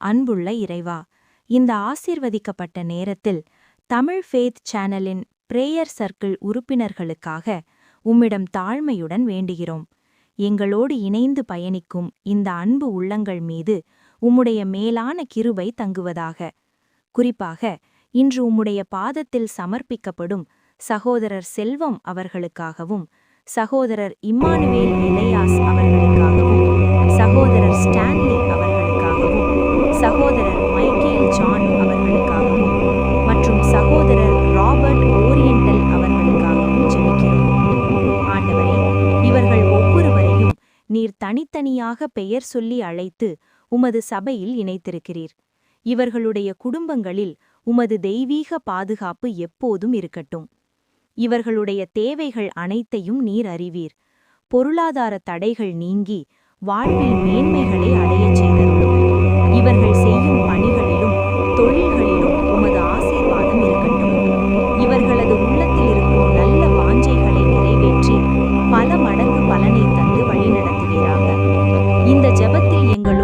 அன்புள்ள இறைவா, இந்த ஆசீர்வதிக்கப்பட்ட நேரத்தில் தமிழ் ஃபேத் சேனலின் பிரேயர் சர்க்கிள் உறுப்பினர்களுக்காக உம்மிடம் தாழ்மையுடன் வேண்டுகிறோம். எங்களோடு இணைந்து பயணிக்கும் இந்த அன்பு உள்ளங்கள் மீது உம்முடைய மேலான கிருபை தங்குவதாக. குறிப்பாக இன்று உம்முடைய பாதத்தில் சமர்ப்பிக்கப்படும் சகோதரர் செல்வம் அவர்களுக்காகவும், சகோதரர் இம்மானுவேல் எலையாஸ் அவர்களுக்காகவும், சகோதரர் ஸ்டான்லி அவர்களுக்காகவும், சகோதரர் மைக்கேல் ஜான் அவர்களுக்காகவும் மற்றும் சகோதரர் ராபர்ட் ஓரியண்டல் அவர்களுக்காகவும் ஜெபிக்கிறோம். ஆண்டவரே, இவர்கள் ஒவ்வொருவரையும் நீர் தனித்தனியாக பெயர் சொல்லி அழைத்து உமது சபையில் இணைத்திருக்கிறீர். இவர்களுடைய குடும்பங்களில் உமது தெய்வீக பாதுகாப்பு எப்போதும் இருக்கட்டும். இவர்களுடைய தேவைகள் அனைத்தையும் நீர் அறிவீர். பொருளாதார தடைகள் நீங்கி வாழ்வில் மேன்மைகளை அடையச் செய்தருளும். இவர்கள் செய்யும் பணிகளிலும் தொழில்களிலும் உமது ஆசீர்வாதம் இருக்கட்டும். இவர்களது உள்ளத்தில் இருக்கும் நல்ல வாஞ்சைகளை நிறைவேற்றி பல மடங்கு பலனை தந்து வழிநடத்துவீராக. இந்த ஜெபத்தில் எங்களோடு